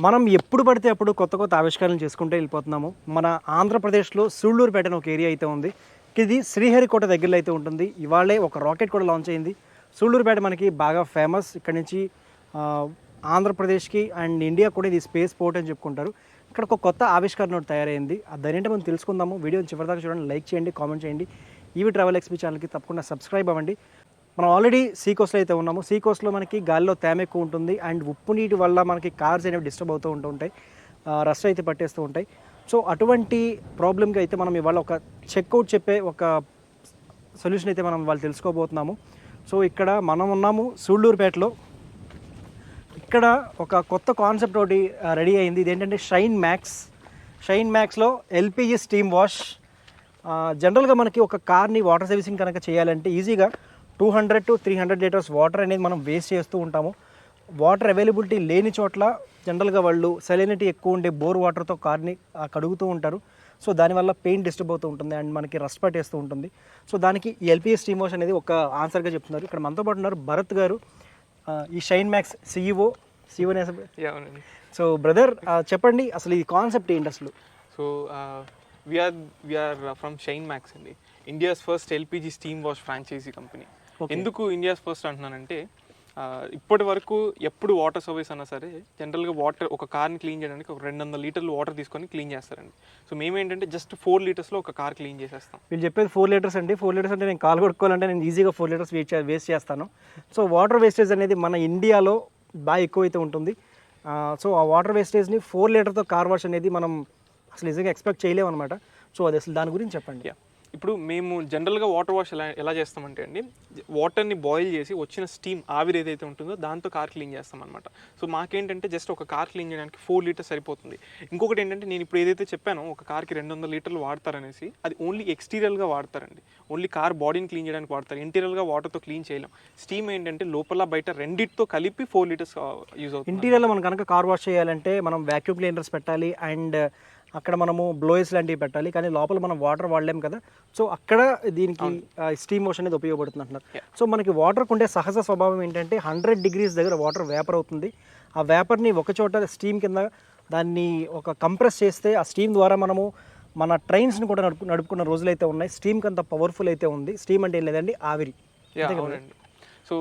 మనం ఎప్పుడు పడితే అప్పుడు కొత్త కొత్త ఆవిష్కరణలు చేసుకుంటూ వెళ్ళిపోతున్నాము. మన ఆంధ్రప్రదేశ్లో సూళ్ళూరుపేట అని ఒక ఏరియా అయితే ఉంది. ఇది శ్రీహరికోట దగ్గరలో అయితే ఉంటుంది. ఇవాళే ఒక రాకెట్ కూడా లాంచ్ అయింది. సూళ్ళూరుపేట మనకి బాగా ఫేమస్. ఇక్కడ నుంచి ఆంధ్రప్రదేశ్కి అండ్ ఇండియా కూడా ఇది స్పేస్ పోర్ట్ అని చెప్పుకుంటారు. ఇక్కడ ఒక కొత్త ఆవిష్కరణ ఒకటి తయారైంది. అదేంటో మనం తెలుసుకుందాము. వీడియోని చివరిదాకా చూడండి, లైక్ చేయండి, కామెంట్ చేయండి. ఈవి ట్రావెల్ ఎక్స్పీ ఛానల్కి తప్పకుండా సబ్స్క్రైబ్ అవ్వండి. మనం ఆల్రెడీ సీ కోస్ట్లో అయితే ఉన్నాము. సీ కోస్ట్లో మనకి గాలిలో తేమ ఎక్కువ ఉంటుంది అండ్ ఉప్పు నీటి వల్ల మనకి కార్స్ అనేవి డిస్టర్బ్ అవుతూ ఉంటాయి, రస్ట్ అయితే పట్టేస్తూ ఉంటాయి. సో అటువంటి ప్రాబ్లమ్కి అయితే మనం ఇవాళ ఒక చెక్అవుట్ చెప్పే ఒక సొల్యూషన్ అయితే మనం వాళ్ళు తెలుసుకోబోతున్నాము. సో ఇక్కడ మనం ఉన్నాము సూళ్ళూరుపేటలో. ఇక్కడ ఒక కొత్త కాన్సెప్ట్ ఒకటి రెడీ అయింది. ఇదేంటంటే షైన్ మ్యాక్స్లో ఎల్పిజి స్టీమ్ వాష్. జనరల్గా మనకి ఒక కార్ని వాటర్ సర్వీసింగ్ కనుక చేయాలంటే ఈజీగా 200 to 300 లీటర్స్ వాటర్ అనేది మనం వేస్ట్ చేస్తూ ఉంటాము. వాటర్ అవైలబిలిటీ లేని చోట్ల జనరల్గా వాళ్ళు సెలినిటీ ఎక్కువ ఉండే బోర్ వాటర్తో కార్ని కడుగుతూ ఉంటారు. సో దానివల్ల పెయింట్ డిస్టర్బ్ అవుతూ ఉంటుంది అండ్ మనకి రస్ట్ పట్టేస్తూ ఉంటుంది. సో దానికి ఎల్పిజి స్టీమ్ వాష్ అనేది ఒక ఆన్సర్గా చెప్తున్నారు. ఇక్కడ మనతో పాటు ఉన్నారు భరత్ గారు, ఈ Shine Max CEO. So brother చెప్పండి, అసలు ఈ కాన్సెప్ట్ ఏంటి అసలు? So we are from Shine Max అండి, India's first LPG steam wash franchisee company. ఎందుకు ఇండియాస్ ఫస్ట్ అంటున్నానంటే, ఇప్పటి వరకు ఎప్పుడు వాటర్ సర్వీస్ అన్నా సరే జనరల్గా వాటర్ ఒక కార్ని క్లీన్ చేయడానికి ఒక 200 లీటర్లు వాటర్ తీసుకొని క్లీన్ చేస్తారండి. సో మేమేంటంటే జస్ట్ 4 లీటర్స్లో ఒక కార్ క్లీన్ చేసేస్తాం. వీళ్ళు చెప్పేది 4 లీటర్స్ అండి. 4 లీటర్స్ అంటే నేను కాల్ కొట్టుకోవాలంటే నేను ఈజీగా 4 లీటర్స్ వేస్ట్ చేస్తాను. సో వాటర్ వేస్టేజ్ అనేది మన ఇండియాలో బాగా ఎక్కువైతే ఉంటుంది. సో ఆ వాటర్ వేస్టేజ్ని 4 లీటర్తో కార్ వాష్ అనేది మనం అసలు నిజంగా ఎక్స్పెక్ట్ చేయలేము అనమాట. సో అది అసలు దాని గురించి చెప్పండి. ఇప్పుడు మేము జనరల్గా వాటర్ వాష్ ఎలా చేస్తామంటే అండి, వాటర్ని బాయిల్ చేసి వచ్చిన స్టీమ్ ఆవిరి ఏదైతే ఉంటుందో దాంతో కార్ క్లీన్ చేస్తాం అనమాట. సో మాకేంటంటే జస్ట్ ఒక కార్ క్లీన్ చేయడానికి 4 లీటర్స్ సరిపోతుంది. ఇంకొకటి ఏంటంటే, నేను ఇప్పుడు ఏదైతే చెప్పానో ఒక కార్కి 200 లీటర్లు వాడతారనేసి, అది ఓన్లీ ఎక్స్టీరియర్గా వాడతారండి. ఓన్లీ కార్ బాడీని క్లీన్ చేయడానికి వాడతారు. ఇంటీరియర్గా వాటర్తో క్లీన్ చేయలేం. స్టీమ్ ఏంటంటే లోపల బయట రెండింటితో కలిపి 4 లీటర్స్ యూజ్ అవుతుంది. ఇంటీరియర్లో మనం కనుక కార్ వాష్ చేయాలంటే మనం వ్యాక్యూమ్ క్లీనర్స్ పెట్టాలి అండ్ అక్కడ మనము బ్లోయర్స్ లాంటివి పెట్టాలి, కానీ లోపల మనం వాటర్ వాడలేము కదా. సో అక్కడ దీనికి స్టీమ్ వాష్ అనేది ఉపయోగపడుతుంది అంటున్నారు. సో మనకి వాటర్కి ఉండే సహజ స్వభావం ఏంటంటే 100 degrees దగ్గర వాటర్ వేపర్ అవుతుంది. ఆ వేపర్ని ఒక చోట స్టీమ్ కింద దాన్ని ఒక కంప్రెస్ చేస్తే ఆ స్టీమ్ ద్వారా మనము మన ట్రైన్స్ని కూడా నడుపుకున్న రోజులు అయితే ఉన్నాయి. స్టీమ్కి అంత పవర్ఫుల్ అయితే ఉంది. స్టీమ్ అంటే ఏం లేదండి, ఆవిరి. సో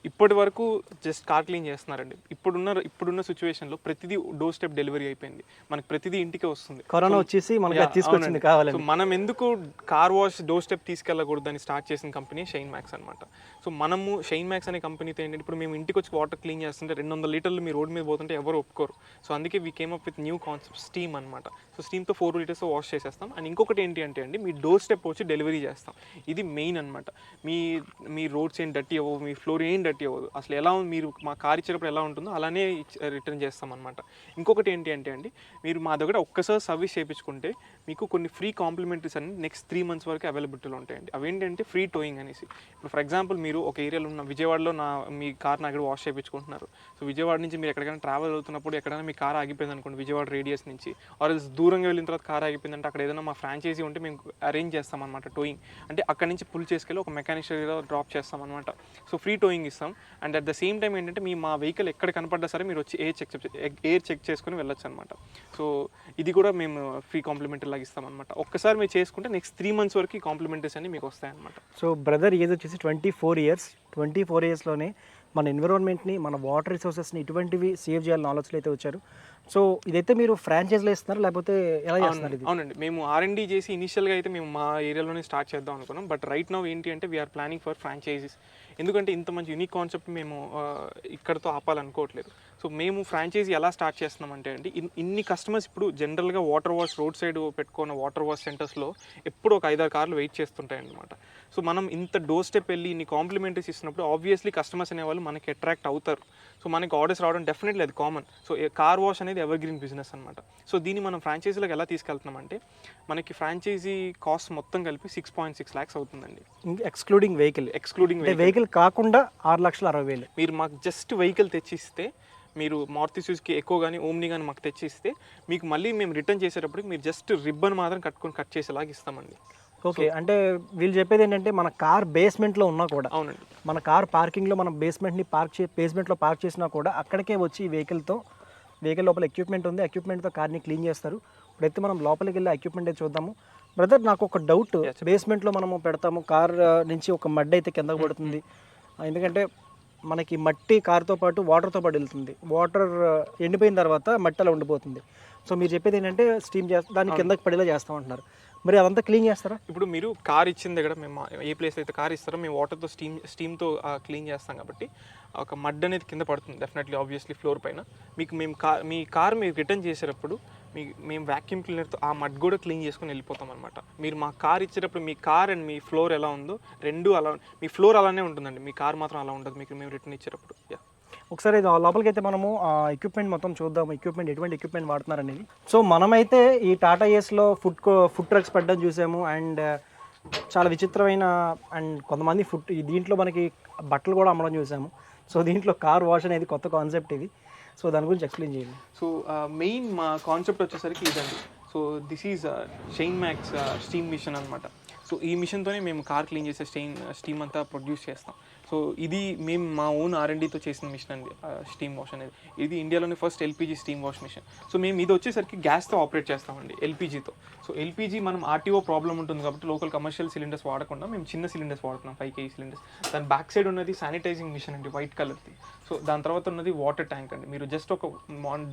ఇప్పటి వరకు జస్ట్ కార్ క్లీన్ చేస్తున్నారండి. ఇప్పుడున్న సిచ్యువేషన్లో ప్రతిదీ డోర్ స్టెప్ డెలివరీ అయిపోయింది. మనకి ప్రతిదీ ఇంటికే వస్తుంది. కరోనా వచ్చేసి మనకి తీసుకొచ్చింది కావాలి. సో మనం ఎందుకు కార్ వాష్ డోర్ స్టెప్ తీసుకెళ్ళకూడదు అని స్టార్ట్ చేసిన కంపెనీ షైన్ మ్యాక్స్ అనమాట. సో మనము షైన్ మ్యాక్స్ అనే కంపెనీతో ఏంటంటే, ఇప్పుడు మేము ఇంటికి వచ్చి వాటర్ క్లీన్ చేస్తుంటే 200 లీటర్లు మీ రోడ్ మీద పోతుంటే ఎవరు ఒప్పుకోరు. సో అందుకే we came up with new concept steam అనమాట. సో స్టీమ్తో 4 లీటర్స్ వాష్ చేసేస్తాం. అండ్ ఇంకొకటి ఏంటి అంటే అండి, మీ డోర్ స్టెప్ వచ్చి డెలివరీ చేస్తాం. ఇది మెయిన్ అనమాట. మీ రోడ్స్ ఏం డర్టీ అవ్వవు, మీ ఫ్లోర్ ఏం డర్టీ అవ్వదు. అసలు ఎలా మీరు మా కార్ ఇచ్చేటప్పుడు ఎలా ఉంటుందో అలానే రిటర్న్ చేస్తాం అనమాట. ఇంకొకటి ఏంటి అంటే అండి, మీరు మా దగ్గర ఒక్కసారి సర్వీస్ చేయించుకుంటే మీకు కొన్ని ఫ్రీ కాంప్లిమెంటరీస్ అన్ని నెక్స్ట్ 3 months వరకు అవైలబిలిటీలో ఉంటాయండి. అవేంటంటే ఫ్రీ టోయింగ్ అనేసి. ఇప్పుడు ఫర్ ఎగ్జాంపుల్ మీరు ఒక ఏరియాలో ఉన్న విజయవాడలో మీ కార్ని అక్కడ వాష్ చేయించుకుంటున్నారు. సో విజయవాడ నుంచి మీరు ఎక్కడికైనా ట్రావెల్ అవుతున్నప్పుడు ఎక్కడైనా మీ కార్ ఆగిపోయింది అనుకోండి, విజయవాడ రేడియస్ నుంచి, ఆర్ దూరంగా వెళ్ళిన తర్వాత కార్ ఆగిపోయిందంటే అక్కడ ఏదైనా మా ఫ్రాంచైజీ ఉంటే మేము అరేంజ్ చేస్తాం అనమాట టోయింగ్. అంటే అక్కడ నుంచి పుల్ చేసుకెళ్ళి ఒక మెకానిక్ డ్రాప్ చేస్తాం అనమాట. సో ఫ్రీ టోయింగ్ ఇస్తాం. And at the same time ఏంటంటే, మా వెహికల్ ఎక్కడ కనపడ్డా సరే మీరు వచ్చి ఎయిర్ చెక్ చేసుకుని వెళ్ళొచ్చు అనమాట. సో ఇది కూడా మేము ఫ్రీ కాంప్లిమెంటరీ లాగా ఇస్తాం అనమాట. ఒక్కసారి మీరు చేసుకుంటే నెక్స్ట్ 3 months వరకు కాంప్లిమెంటరీస్ అన్ని మీకు వస్తాయన్నమాట. సో బ్రదర్ ఏజ్ వచ్చేసి 24 ఇయర్స్లోనే మన ఎన్విరాన్మెంట్ని, మన వాటర్ రిసోర్సెస్ని ఇటువంటివి సేవ్ చేయాలని ఆలోచనలు అయితే వచ్చారు. సో ఇదైతే మీరు ఫ్రాంచైజీలో ఇస్తున్నారు లేకపోతే ఎలా చేస్తున్నారు? అవునండి, మేము R&D చేసి ఇనిషియల్గా అయితే మేము మా ఏరియాలోనే స్టార్ట్ చేద్దాం అనుకున్నాం. బట్ రైట్ నౌ ఏంటి అంటే వీఆర్ ప్లానింగ్ ఫర్ ఫ్రాంచైజీస్. ఎందుకంటే ఇంత మంచి యూనిక్ కాన్సెప్ట్ మేము ఇక్కడతో ఆపాలనుకోవట్లేదు. సో మేము ఫ్రాంచైజీ ఎలా స్టార్ట్ చేస్తున్నామంటే అండి, ఇన్ని కస్టమర్స్ ఇప్పుడు జనరల్గా వాటర్ వాష్ రోడ్ సైడ్ పెట్టుకున్న వాటర్ వాష్ సెంటర్స్లో ఎప్పుడు ఒక 5-6 కార్లు వెయిట్ చేస్తుంటాయి అన్నమాట. సో మనం ఇంత డోర్ స్టెప్ వెళ్ళి ఇన్ని కాంప్లిమెంటరీస్ ఇస్తున్నప్పుడు ఆబ్వియస్లీ కస్టమర్స్ అనేవాళ్ళు మనకి అట్రాక్ట్ అవుతారు. సో మనకి ఆర్డర్స్ రావడం డెఫినెట్లీ అది కామన్. సో కార్ వాష్ అనేది ఎవర్ గ్రీన్ బిజినెస్ అనమాట. సో దీన్ని మనం ఫ్రాంచైజీలోకి ఎలా తీసుకెళ్తున్నామంటే, మనకి ఫ్రాంచైజీ కాస్ట్ మొత్తం కలిపి 6.6 lakhs అవుతుందండి, ఎక్స్క్లూడింగ్ వెహికల్ కాకుండా 6,60,000. మీరు మాకు జస్ట్ వెహికల్ తెచ్చిస్తే, మీరు మారుతి సుజుకి ఎక్కువ కానీ ఓమ్ని కానీ మాకు తెచ్చిస్తే, మీకు మళ్ళీ మేము రిటర్న్ చేసేటప్పటికి మీరు జస్ట్ రిబ్బన్ మాత్రం కట్ చేసేలాగా ఇస్తామండి. ఓకే, అంటే వీళ్ళు చెప్పేది ఏంటంటే, మన కార్ బేస్మెంట్లో ఉన్నా కూడా, అవునండి, మన కార్ పార్కింగ్లో మనం బేస్మెంట్లో పార్క్ చేసినా కూడా అక్కడికే వచ్చి ఈ వెహికల్తో వెహికల్ లోపల ఎక్విప్మెంట్ ఉంది, ఎక్విప్మెంట్తో కార్ని క్లీన్ చేస్తారు. ఇప్పుడైతే మనం లోపలికి వెళ్ళి ఎక్విప్మెంట్ అయితే చూద్దాము. బ్రదర్, నాకు ఒక డౌట్, బేస్మెంట్లో మనము పెడతాము, కార్ నుంచి ఒక మడ్ అయితే కిందకు పడుతుంది. ఎందుకంటే మనకి మట్టి కార్తో పాటు వాటర్తో పాటు వెళ్తుంది. వాటర్ ఎండిపోయిన తర్వాత మట్టి అలా ఉండిపోతుంది. సో మీరు చెప్పేది ఏంటంటే స్టీమ్ చేస్తా దాన్ని కిందకి పడేలా చేస్తామంటున్నారు. మరి అదంతా క్లీన్ చేస్తారా? ఇప్పుడు మీరు కార్ ఇచ్చిన దగ్గర మేము ఏ ప్లేస్ అయితే కార్ ఇస్తారో మేము వాటర్తో స్టీమ్తో క్లీన్ చేస్తాం కాబట్టి ఒక మడ్ అనేది కింద పడుతుంది డెఫినెట్లీ, ఆబ్వియస్లీ ఫ్లోర్ పైన. మీకు మేము మీ కార్ మీరు రిటర్న్ చేసేటప్పుడు మేము వ్యాక్యూమ్ క్లీనర్తో ఆ మడ్ కూడా క్లీన్ చేసుకొని వెళ్ళిపోతాం అనమాట. మీరు మా కార్ ఇచ్చేటప్పుడు మీ కార్ అండ్ మీ ఫ్లోర్ ఎలా ఉందో రెండు అలా, మీ ఫ్లోర్ అలానే ఉంటుందండి, మీ కార్ మాత్రం అలా ఉండదు మీకు మేము రిటర్న్ ఇచ్చేటప్పుడు. ఒకసారి లోపలికి అయితే మనము ఎక్విప్మెంట్ మొత్తం చూద్దాం, ఎటువంటి ఎక్విప్మెంట్ వాడుతున్నారు అనేది. సో మనమైతే ఈ టాటా ఏస్లో ఫుడ్ ట్రక్స్ పెట్టడం చూసాము, అండ్ చాలా విచిత్రమైన అండ్ కొంతమంది దీంట్లో మనకి బట్టలు కూడా అమ్మడం చూసాము. సో దీంట్లో కార్ వాష్ అనేది కొత్త కాన్సెప్ట్ ఇది. సో దాని గురించి ఎక్స్ప్లెయిన్ చేయండి. సో మెయిన్ మా కాన్సెప్ట్ వచ్చేసరికి ఇదండి. So this is Shine Max steam machine అనమాట. సో ఈ మిషన్తోనే మేము కార్ క్లీన్ చేసే స్టీమ్ అంతా ప్రొడ్యూస్ చేస్తాం. సో ఇది మేము మా ఓన్ R&Dతో చేసిన మిషన్ అండి స్టీమ్ వాష్ అనేది. ఇది ఇండియాలోనే first LPG steam wash machine. So మేము ఇది వచ్చేసరికి గ్యాస్తో ఆపరేట్ చేస్తామండి, LPGతో. సో LPG మనం RTO ప్రాబ్లం ఉంటుంది కాబట్టి లోకల్ కమర్షియల్ సిలిండర్స్ వాడకుండా మేము చిన్న సిలిండర్స్ వాడుతున్నాం, 5 kg సిలిండర్స్. దాని బ్యాక్ సైడ్ ఉన్నది శానిటైజింగ్ మిషన్ అండి, వైట్ కలర్ది. సో దాని తర్వాత ఉన్నది వాటర్ ట్యాంక్ అండి. మీరు జస్ట్ ఒక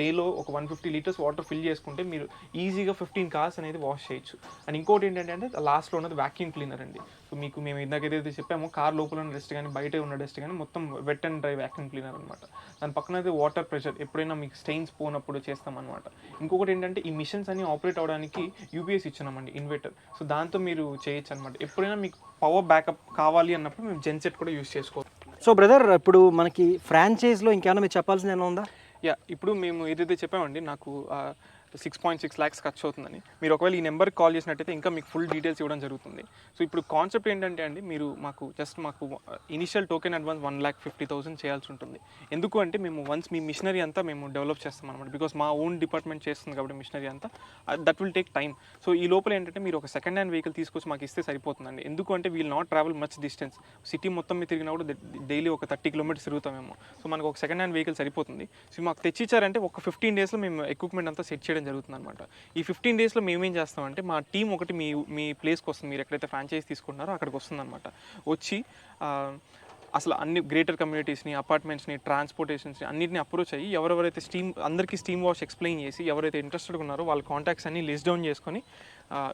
డేలో ఒక 150 లీటర్స్ వాటర్ ఫిల్ చేసుకుంటే మీరు ఈజీగా 15 కార్స్ అనేది వాష్ చేయొచ్చు. అండ్ ఇంకోటి ఏంటంటే లాస్ట్లో ఉన్నది వ్యాక్యూమ్ క్లీనర్ అండి. సో మీకు మేము ఇందాక ఏదైతే చెప్పామో కార్ లోపల ఉన్న డస్ట్ కానీ బయట ఉన్న డస్ట్ కానీ మొత్తం wet and dry vacuum cleaner అనమాట. దాని పక్కన అయితే వాటర్ ప్రెషర్, ఎప్పుడైనా మీకు స్టెయిన్స్ పోనప్పుడు చేస్తాం అనమాట. ఇంకొకటి ఏంటంటే ఈ మిషన్స్ అన్ని ఆపరేట్ అవడానికి UPS ఇచ్చామండి, ఇన్వర్టర్. సో దాంతో మీరు చేయొచ్చు అనమాట. ఎప్పుడైనా మీకు పవర్ బ్యాకప్ కావాలి అన్నప్పుడు మేము జెన్సెట్ కూడా యూస్ చేసుకోవచ్చు. సో బ్రదర్, ఇప్పుడు మనకి ఫ్రాంచైజ్లో ఇంకేమైనా మీరు చెప్పాల్సింది ఏమైనా ఉందా? ఇప్పుడు మేము ఏదైతే చెప్పామండి, నాకు 6.6 lakhs ఖర్చు అవుతుందని. మీరు ఒకవేళ ఈ నెంబర్కి కాల్ చేసినట్టయితే ఇంకా మీకు ఫుల్ డీటెయిల్స్ ఇవ్వడం జరుగుతుంది. సో ఇప్పుడు కాన్సెప్ట్ ఏంటంటే అండి, మీరు మాకు ఇనిషియల్ టోకెన్ అడ్వాన్స్ 1,50,000 చేయాల్సి ఉంటుంది. ఎందుకు అంటే మేము వన్స్ మీ మిషనరీ అంతా మేము డెవలప్ చేస్తాం అనమాట. బికాస్ మా ఓన్ డిపార్ట్మెంట్ చేస్తుంది కాబట్టి మిషనరీ అంతా that will take time. So ఈ లోపల ఏంటంటే మీరు ఒక సెకండ్ హ్యాండ్ వెహికల్ తీసుకొచ్చి మాకు ఇస్తే సరిపోతుందండి. ఎందుకు అంటే we'll not travel much distance. City మొత్తం మీద తిరిగినా కూడా డైలీ ఒక 30 kilometers తిరుగుతామేమో. సో మనకు ఒక సెకండ్ హ్యాండ్ వెహికల్ సరిపోతుంది. సో మాకు తెచ్చిచ్చారంటే ఒక 15 daysలో మేము ఎక్విప్మెంట్ అంతా సెట్ చేయడం జరుగుతుంది అనమాట. ఈ 15 daysలో మేమేం చేస్తామంటే మా టీం ఒకటి మీ ప్లేస్కి వస్తుంది, మీరు ఎక్కడైతే ఫ్రాంచైజ్ తీసుకుంటున్నారో అక్కడికి వస్తుంది అనమాట. వచ్చి అసలు అన్ని గ్రేటర్ కమ్యూనిటీస్ని, అపార్ట్మెంట్స్ని, ట్రాన్స్పోర్టేషన్స్ని అన్నింటిని అప్రోచ్ అయ్యి ఎవరెవరైతే అందరికీ స్టీమ్ వాష్ ఎక్స్ప్లెయిన్ చేసి ఎవరైతే ఇంట్రెస్టెడ్ ఉన్నారో వాళ్ళ కాంటాక్ట్స్ అన్ని లిస్ట్ డౌన్ చేసుకొని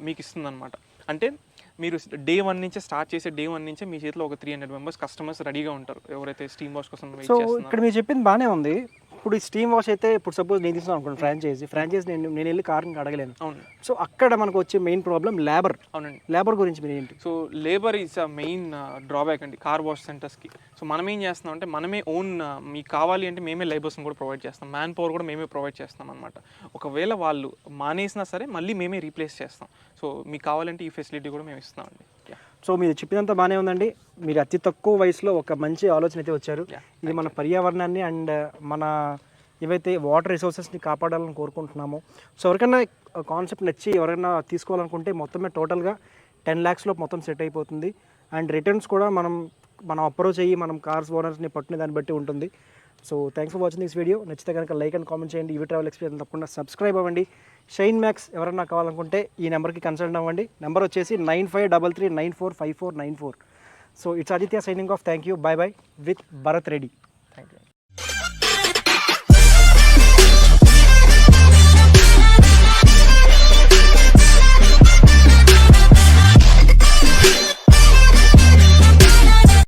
మీకు ఇస్తుంది అనమాట. అంటే మీరు డే 1 నుంచే స్టార్ట్ చేసే డే 1 నుంచే మీ చేతిలో ఒక 300 members కస్టమర్స్ రెడీగా ఉంటారు ఎవరైతే స్టీమ్ వాష్ కోసం వెయిట్ చేస్తున్నారు. ఇక్కడ మీరు చెప్పింది బాగానే ఉంది. ఇప్పుడు ఈ స్టీమ్ వాష్ అయితే ఇప్పుడు సపోజ్ నేను తీసుకున్నాను అనుకోండి ఫ్రాంచైజ్ నేను వెళ్ళి కార్ని అడగలేను. అవును. సో అక్కడ మనకు వచ్చే మెయిన్ ప్రాబ్లం లేబర్. అవునండి. లేబర్ గురించి మీరు ఏంటి? So labour is a main drawback అండి కార్ వాష్ సెంటర్స్కి. సో మనం ఏం చేస్తున్నాం అంటే మనమే ఓన్ మీకు కావాలి అంటే మేమే లేబర్స్ని కూడా ప్రొవైడ్ చేస్తాం, మ్యాన్ పవర్ కూడా మేమే ప్రొవైడ్ చేస్తాం అనమాట. ఒకవేళ వాళ్ళు మానేసినా సరే మళ్ళీ మేమే రీప్లేస్ చేస్తాం. సో మీకు కావాలంటే ఈ ఫెసిలిటీ కూడా మేము ఇస్తామండి. సో మీరు చెప్పినంత బాగానే ఉందండి. మీరు అతి తక్కువ వయసులో ఒక మంచి ఆలోచన అయితే వచ్చారు. ఇది మన పర్యావరణాన్ని అండ్ మన ఏవైతే వాటర్ రిసోర్సెస్ని కాపాడాలని కోరుకుంటున్నామో. సో ఎవరికైనా కాన్సెప్ట్ నచ్చి ఎవరైనా తీసుకోవాలనుకుంటే మొత్తమే టోటల్గా 10 lakhsలో మొత్తం సెట్ అయిపోతుంది. అండ్ రిటర్న్స్ కూడా మనం అప్రోచ్ అయ్యి మనం కార్స్ ఓనర్స్ని పట్టిన దాన్ని బట్టి ఉంటుంది. So thanks for watching this video. నచ్చితే కనుక లైక్ అండ్ కామెంట్ చేయండి. ఈవీ ట్రావెల్ ఎక్స్పీరియన్స్ తప్పకుండా సబ్స్క్రైబ్ అవ్వండి. షైన్ మ్యాక్స్ ఎవరైనా కావాలనుకుంటే ఈ నెంబర్కి కన్సల్ట్ అవ్వండి. నెంబర్ వచ్చేసి 9533945494. So it's Aditya signing off. Thank you. By by with Bharat Reddy.